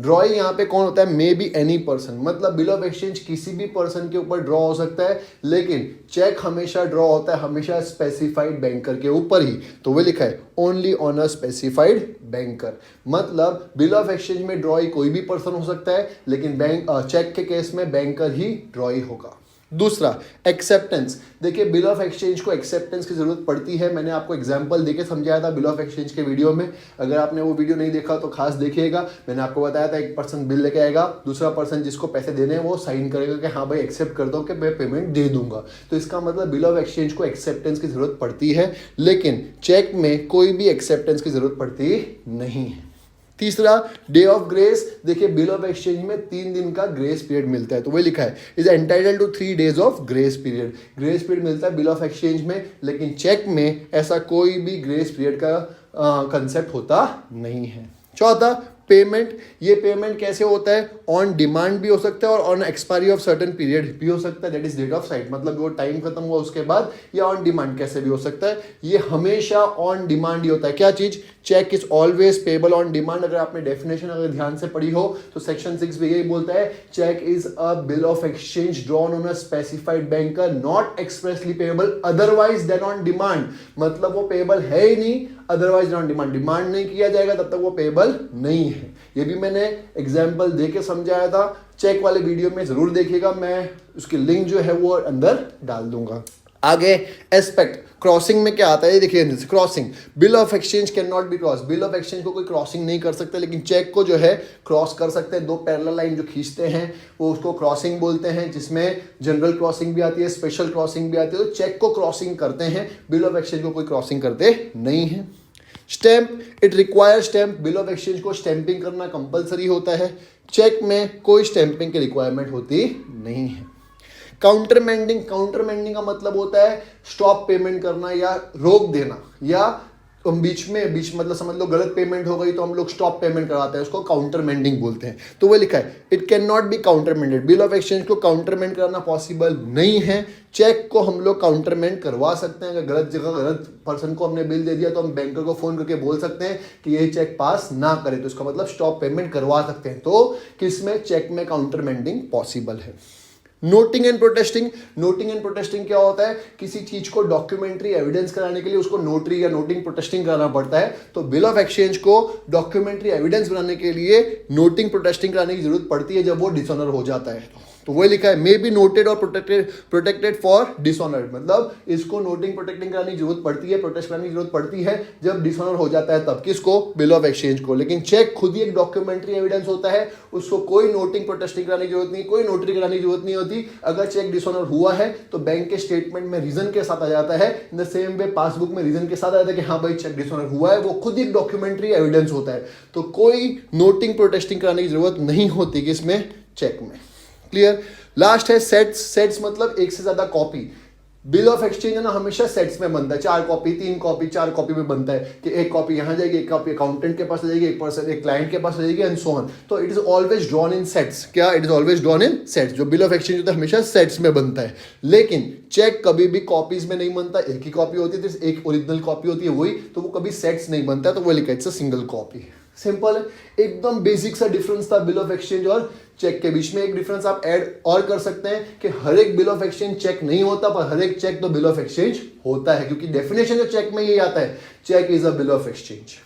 ड्रॉई यहाँ पे कौन होता है? मे बी एनी पर्सन, मतलब बिल ऑफ एक्सचेंज किसी भी पर्सन के ऊपर ड्रॉ हो सकता है, लेकिन चेक हमेशा ड्रॉ होता है हमेशा स्पेसिफाइड बैंकर के ऊपर ही। तो वो लिखा है only on a specified banker, मतलब बिल ऑफ एक्सचेंज में ड्रॉई कोई भी पर्सन हो सकता है, लेकिन चेक के केस में बैंकर ही ड्रॉई होगा। दूसरा, एक्सेप्टेंस। देखिए बिल ऑफ एक्सचेंज को एक्सेप्टेंस की जरूरत पड़ती है, मैंने आपको एग्जांपल देके समझाया था बिल ऑफ एक्सचेंज के वीडियो में। अगर आपने वो वीडियो नहीं देखा तो खास देखिएगा। मैंने आपको बताया था एक पर्सन बिल लेके आएगा, दूसरा पर्सन जिसको पैसे देने हैं वो साइन करेगा कि हाँ भाई एक्सेप्ट करता हूँ कि मैं पेमेंट दे दूंगा। तो इसका मतलब बिल ऑफ एक्सचेंज को एक्सेप्टेंस की जरूरत पड़ती है, लेकिन चेक में कोई भी एक्सेप्टेंस की जरूरत पड़ती नहीं है। तीसरा, डे ऑफ ग्रेस। देखिए बिल ऑफ एक्सचेंज में 3 दिन का ग्रेस पीरियड मिलता है, तो वही लिखा है is entitled to 3 days of grace period. Grace period मिलता है बिल ऑफ एक्सचेंज में, लेकिन चेक में ऐसा कोई भी ग्रेस पीरियड का कंसेप्ट होता नहीं है। चौथा, पेमेंट। ये पेमेंट कैसे होता है? ऑन डिमांड भी हो सकता है और on expiry of certain period भी हो सकता है, that is date of sight, मतलब वो टाइम खत्म हुआ उसके बाद, या ऑन डिमांड कैसे भी हो सकता है। ये हमेशा ऑन डिमांड ही होता है। क्या चीज? Cheque is always payable on demand. अगर आपने डेफिनेशन अगर ध्यान से पढ़ी हो तो सेक्शन 6 भी यही बोलता है, cheque is a bill of exchange drawn on a specified banker not expressly payable otherwise than on demand. मतलब वो पेबल है ही नहीं अदरवाइज ऑन डिमांड, डिमांड नहीं किया जाएगा तब तक वो पेबल नहीं है। ये भी मैंने एग्जाम्पल देके समझाया था, चेक वाले वीडियो में जरूर देखिएगा, मैं उसकी लिंक जो है वो अंदर डाल दूंगा। आगे एस्पेक्ट, क्रॉसिंग में क्या आता है? ये देखिए crossing, bill of exchange can not B cross. Bill of exchange को कोई क्रॉसिंग नहीं कर सकता, लेकिन चेक को जो है क्रॉस कर सकते हैं। 2 पैरेलल लाइन जो खींचते हैं वो उसको क्रॉसिंग बोलते हैं, जिसमें जनरल क्रॉसिंग भी आती है, स्पेशल क्रॉसिंग भी आती है। तो चेक को क्रॉसिंग करते हैं, बिल ऑफ एक्सचेंज को कोई क्रॉसिंग करते नहीं है। Stamp, it require stamp. Bill of exchange को स्टैंपिंग करना कंपलसरी होता है, चेक में कोई स्टैंपिंग की रिक्वायरमेंट होती नहीं है। काउंटरमेंडिंग, काउंटरमेंडिंग का मतलब होता है स्टॉप पेमेंट करना या रोक देना, या बीच मतलब समझ लो गलत पेमेंट हो गई तो हम लोग स्टॉप पेमेंट कराते हैं, उसको काउंटरमेंडिंग बोलते हैं। तो वो लिखा है it can not be countermanded. Bill of exchange को काउंटरमेंड करना पॉसिबल नहीं है। चेक को हम लोग काउंटरमेंड करवा सकते हैं। अगर गलत जगह गलत पर्सन को हमने बिल दे दिया तो हम बैंकर को फोन करके बोल सकते हैं कि ये चेक पास ना करे, तो इसका मतलब स्टॉप पेमेंट करवा सकते हैं। तो किसमें? चेक में काउंटरमेंडिंग पॉसिबल है। Noting and protesting, noting and protesting क्या होता है? किसी चीज को डॉक्यूमेंट्री एविडेंस कराने के लिए उसको नोटरी या नोटिंग प्रोटेस्टिंग कराना पड़ता है। तो बिल ऑफ एक्सचेंज को डॉक्यूमेंट्री एविडेंस बनाने के लिए नोटिंग प्रोटेस्टिंग कराने की जरूरत पड़ती है जब वो डिसऑनर हो जाता है। तो वही लिखा है मे बी नोटेड और प्रोटेक्टेड फॉर डिसऑनर, मतलब इसको नोटिंग प्रोटेक्टिंग कराने की जरूरत पड़ती है, प्रोटेस्ट कराने की जरूरत पड़ती है जब डिसऑनर हो जाता है तब। किसको? बिल ऑफ एक्सचेंज को। लेकिन चेक खुद ही एक डॉक्यूमेंट्री एविडेंस होता है, उसको कोई नोटिंग प्रोटेस्टिंग कराने की जरूरत नहीं, कोई नोटरी कराने की जरूरत नहीं होती। अगर चेक डिसऑनर हुआ है तो बैंक के स्टेटमेंट में रीजन के साथ आ जाता है, in the same way passbook में रीजन के साथ आ जाता है कि हाँ भाई चेक डिसऑनर हुआ है, वो खुद ही एक डॉक्यूमेंट्री एविडेंस होता है। तो कोई नोटिंग प्रोटेस्टिंग कराने की जरूरत नहीं होती किसमें? चेक में। क्लियर? लास्ट है सेट्स। सेट्स मतलब एक से ज्यादा कॉपी। बिल ऑफ एक्सचेंज है ना हमेशा सेट्स में बनता है, 4 कॉपी 3 कॉपी 4 कॉपी में बनता है कि एक कॉपी यहां जाएगी, एक कॉपी अकाउंटेंट के पास जाएगी, एक क्लाइंट के पास जाएगी एंड सो ऑन। तो it is always drawn in sets. क्या? It is always drawn in sets. जो बिल ऑफ एक्सचेंज होता है हमेशा सेट्स में बनता है, लेकिन चेक कभी भी कॉपीज में नहीं बनता। एक ही कॉपी होती है, एक ओरिजिनल कॉपी होती है वही, तो वो कभी सेट्स नहीं बनता। तो वो लिखा है it's a single copy. Simple है, एकदम बेसिक सा डिफरेंस था बिल ऑफ एक्सचेंज और चेक के बीच में। एक डिफरेंस आप ऐड और कर सकते हैं कि हर एक बिल ऑफ एक्सचेंज चेक नहीं होता, पर हर एक चेक तो बिल ऑफ एक्सचेंज होता है, क्योंकि डेफिनेशन जो चेक में यही आता है, cheque is a bill of exchange.